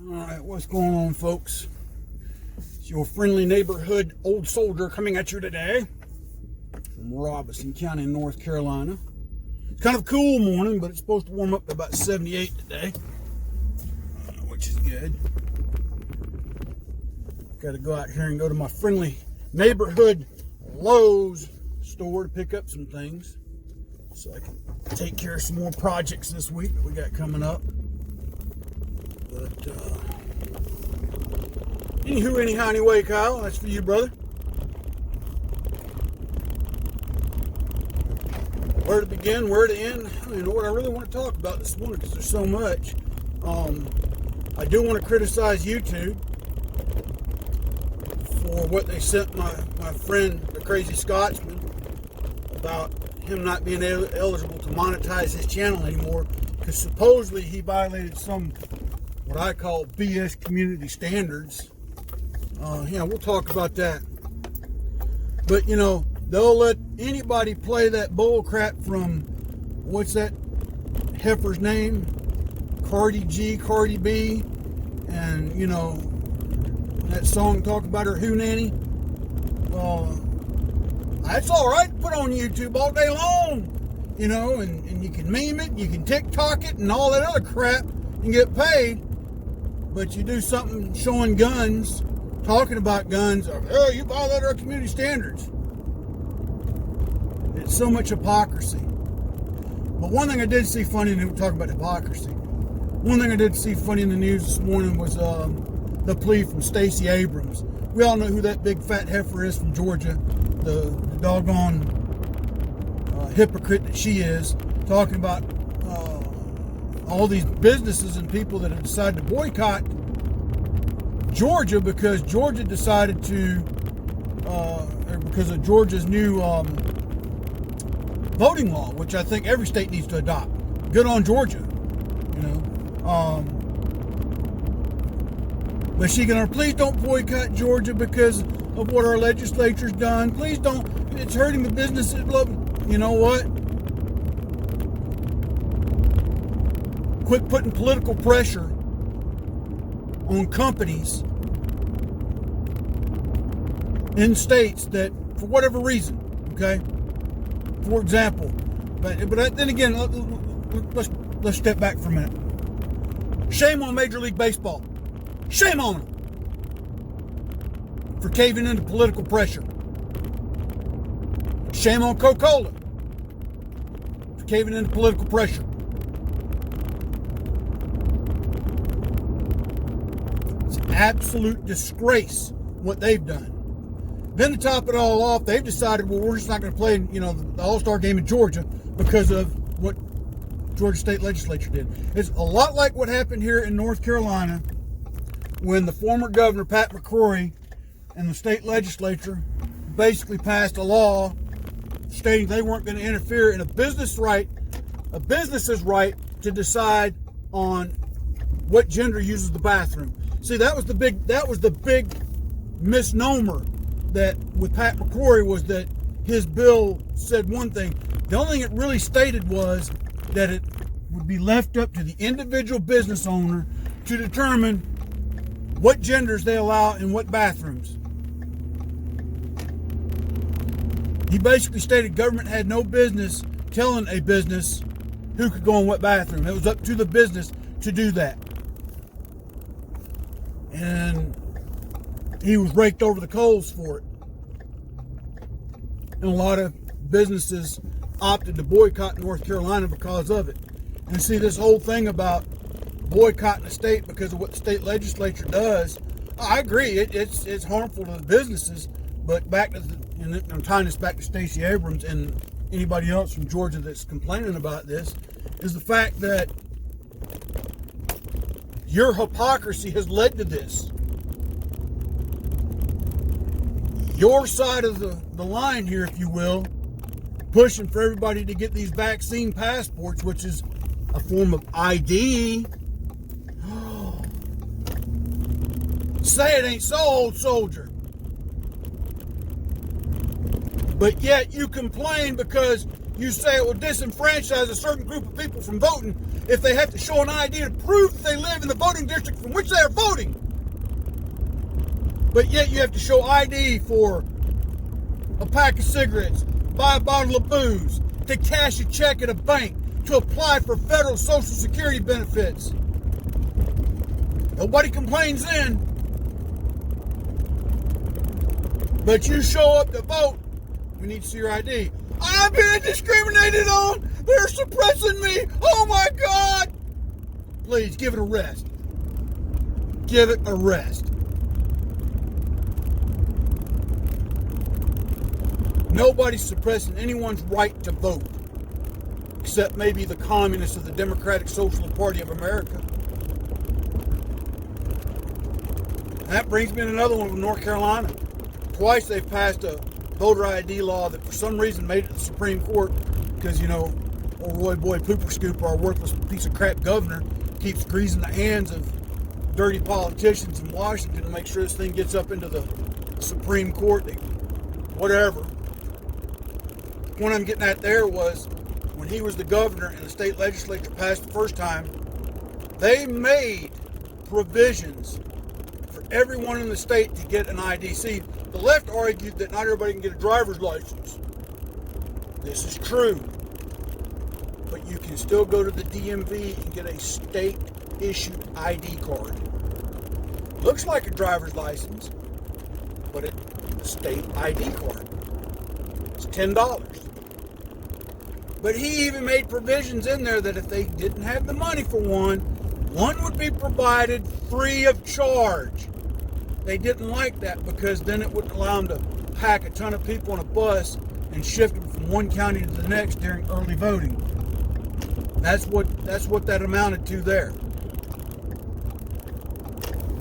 Alright, what's going on, folks? It's your friendly neighborhood old soldier coming at you today from Robeson County, North Carolina. It's kind of a cool morning, but it's supposed to warm up to about 78 today, which is good. Got to go out here and go to my friendly neighborhood Lowe's store to pick up some things so I can take care of some more projects this week that we got coming up. But, anywho, anyhow, anyway, Kyle, that's for you, brother. Where to begin, where to end? I don't even know what I really want to talk about this morning because there's so much. I do want to criticize YouTube for what they sent my friend, the Crazy Scotsman, about him not being eligible to monetize his channel anymore because supposedly he violated some what I call BS community standards. Yeah, we'll talk about that. But, you know, they'll let anybody play that bull crap from, what's that heifer's name? Cardi B. And, you know, that song talk about her hoonanny. That's all right to put on YouTube all day long. You know, and you can meme it, you can TikTok it, and all that other crap and get paid. But you do something showing guns, talking about guns, oh, you violate our community standards. It's so much hypocrisy. But one thing I did see funny, and we're talking about hypocrisy. One thing I did see funny in the news this morning was the plea from Stacey Abrams. We all know who that big fat heifer is from Georgia, the doggone hypocrite that she is, talking about all these businesses and people that have decided to boycott Georgia because Georgia decided to, because of Georgia's new voting law, which I think every state needs to adopt. Good on Georgia, you know. But she gonna, please don't boycott Georgia because of what our legislature's done. Please don't, it's hurting the businesses. You know what? Quit putting political pressure on companies in states that, for whatever reason, okay? For example, but then again, let's step back for a minute. Shame on Major League Baseball. Shame on them for caving into political pressure. Shame on Coca-Cola for caving into political pressure. Absolute disgrace what they've done. Then to top it all off, they've decided, well, we're just not going to play, you know, the All-Star game in Georgia because of what Georgia State Legislature did. It's a lot like what happened here in North Carolina when the former governor, Pat McCrory, and the state legislature basically passed a law stating they weren't going to interfere in a business's right to decide on what gender uses the bathroom. See, that was the big misnomer that with Pat McCrory was that his bill said one thing. The only thing it really stated was that it would be left up to the individual business owner to determine what genders they allow in what bathrooms. He basically stated government had no business telling a business who could go in what bathroom. It was up to the business to do that. And he was raked over the coals for it. And a lot of businesses opted to boycott North Carolina because of it. And see, this whole thing about boycotting the state because of what the state legislature does, I agree, it's harmful to the businesses, but back to and I'm tying this back to Stacey Abrams and anybody else from Georgia that's complaining about this, is the fact that your hypocrisy has led to this. Your side of the line here, if you will, pushing for everybody to get these vaccine passports, which is a form of ID. Say it ain't so, old soldier. But yet you complain because you say it will disenfranchise a certain group of people from voting. if they have to show an ID to prove that they live in the voting district from which they are voting. But yet you have to show ID for a pack of cigarettes, buy a bottle of booze, to cash a check at a bank, to apply for federal Social Security benefits. Nobody complains then. But you show up to vote, we need to see your ID. I'm being discriminated on. They're suppressing me. Oh my God. Please give it a rest. Give it a rest. Nobody's suppressing anyone's right to vote, except maybe the communists of the Democratic Socialist Party of America. And that brings me to another one from North Carolina. Twice they've passed a voter ID law that for some reason made it to the Supreme Court because, you know, old Roy Boy Pooper Scooper, our worthless piece of crap governor, keeps greasing the hands of dirty politicians in Washington to make sure this thing gets up into the Supreme Court. Whatever. What I'm getting at there was when he was the governor and the state legislature passed the first time, they made provisions for everyone in the state to get an ID. See, the left argued that not everybody can get a driver's license. This is true. But you can still go to the DMV and get a state-issued ID card. Looks like a driver's license, but it's a state ID card. It's $10. But he even made provisions in there that if they didn't have the money for one would be provided free of charge. They didn't like that because then it wouldn't allow them to pack a ton of people on a bus and shift them from one county to the next during early voting. That's what that amounted to there.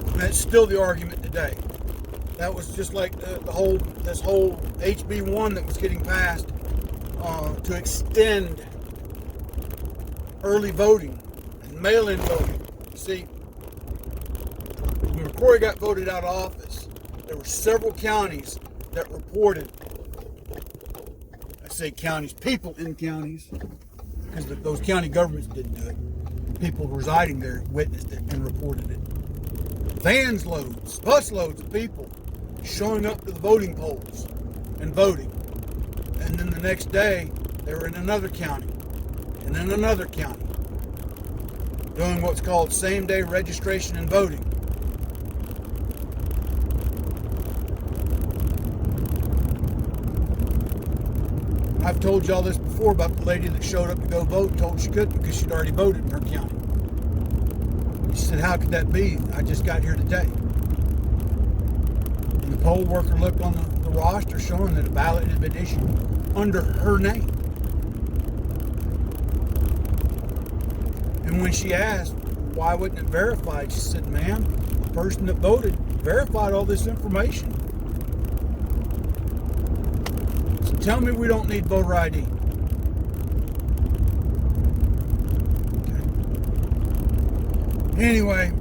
And that's still the argument today. That was just like this whole HB1 that was getting passed to extend early voting and mail-in voting. See, when Corey got voted out of office, there were several counties that reported, I say counties, people in counties, because those county governments didn't do it. People residing there witnessed it and reported it. Vans loads, bus loads of people showing up to the voting polls and voting. And then the next day, they were in another county, and in another county, doing what's called same-day registration and voting. I've told y'all this before about the lady that showed up to go vote and told she couldn't because she'd already voted in her county. She said, how could that be? I just got here today. And the poll worker looked on the roster showing that a ballot had been issued under her name. And when she asked, why wasn't it verified? She said, ma'am, the person that voted verified all this information. So tell me we don't need voter ID. Okay. Anyway,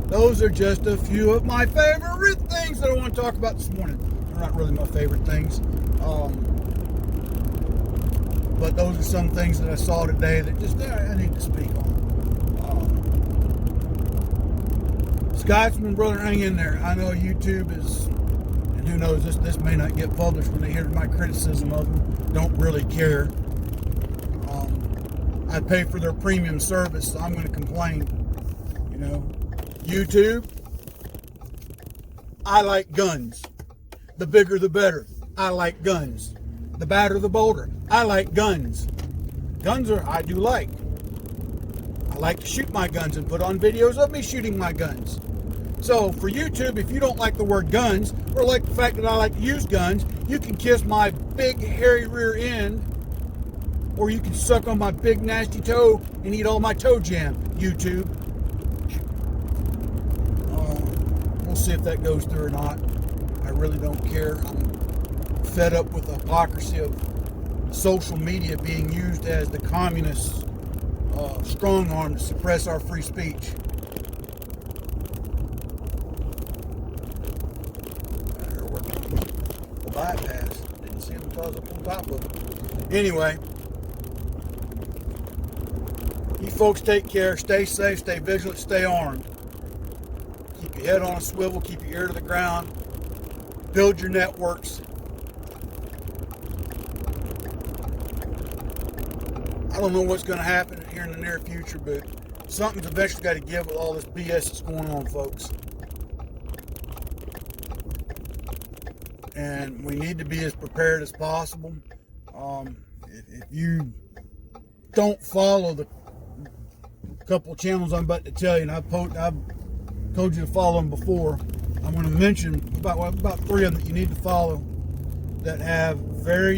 those are just a few of my favorite things that I want to talk about this morning. They're not really my favorite things. But those are some things that I saw today that just I need to speak on. Scotsman, brother, hang in there. I know YouTube is, and who knows, this may not get published when they hear my criticism of them. Don't really care. I pay for their premium service, so I'm going to complain. You know, YouTube, I like guns. The bigger the better. I like guns. The badder the bolder. I like guns. Guns I do like. I like to shoot my guns and put on videos of me shooting my guns. So for YouTube, if you don't like the word guns, or like the fact that I like to use guns, you can kiss my big hairy rear end, or you can suck on my big nasty toe and eat all my toe jam, YouTube. We'll see if that goes through or not. I really don't care. I'm fed up with the hypocrisy of social media being used as the communist strong arm to suppress our free speech. The bypass. Didn't see him until I was up on top of it. Anyway, he folks take care. Stay safe, stay vigilant, stay armed. Keep your head on a swivel, keep your ear to the ground. Build your networks. I don't know what's going to happen here in the near future, but something's eventually got to give with all this BS that's going on, folks. And we need to be as prepared as possible. If you don't follow the couple of channels I'm about to tell you, and I've told you to follow them before, I'm going to mention about 3 of them that you need to follow that have very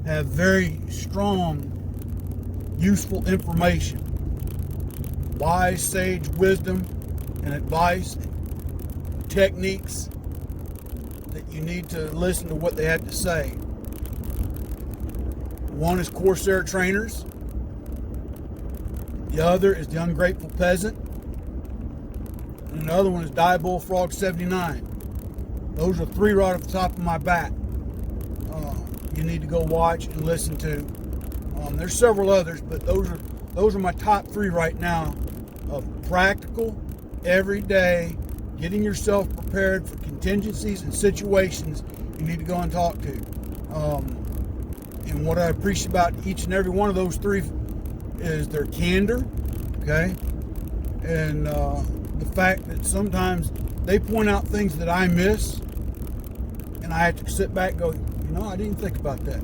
very strong, useful information, wise, sage wisdom and advice, techniques that you need to listen to what they have to say. One is Corsair Trainers. The other is The Ungrateful Peasant. And another one is Die Bullfrog 79. Those are 3 right off the top of my bat. You need to go watch and listen to. There's several others, but those are my top 3 right now of practical, everyday, getting yourself prepared for contingencies and situations you need to go and talk to. And what I appreciate about each and every one of those 3 is their candor, okay? And the fact that sometimes they point out things that I miss, and I have to sit back and go, I didn't think about that.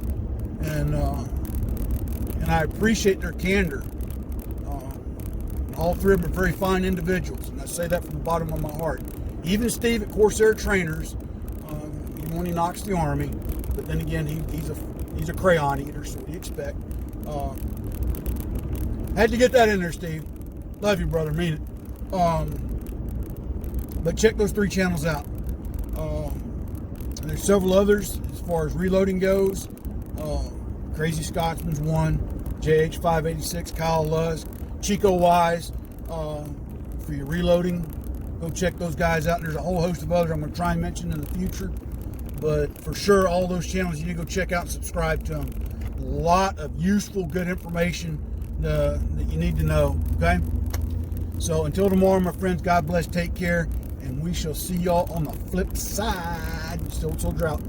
And I appreciate their candor. All 3 of them are very fine individuals, and I say that from the bottom of my heart. Even Steve at Corsair Trainers, even when he knocks the Army, but then again, he's a crayon eater, so what do you expect? Had to get that in there, Steve. Love you, brother, mean it. But check those 3 channels out. And there's several others as far as reloading goes. Crazy Scotsman's one, JH586, Kyle Lusk, Chico Wise, for your reloading. Go check those guys out. And there's a whole host of others I'm going to try and mention in the future. But for sure, all those channels you need to go check out and subscribe to them. A lot of useful, good information that you need to know. Okay? So until tomorrow, my friends, God bless, take care, and we shall see y'all on the flip side. Still Soldier out.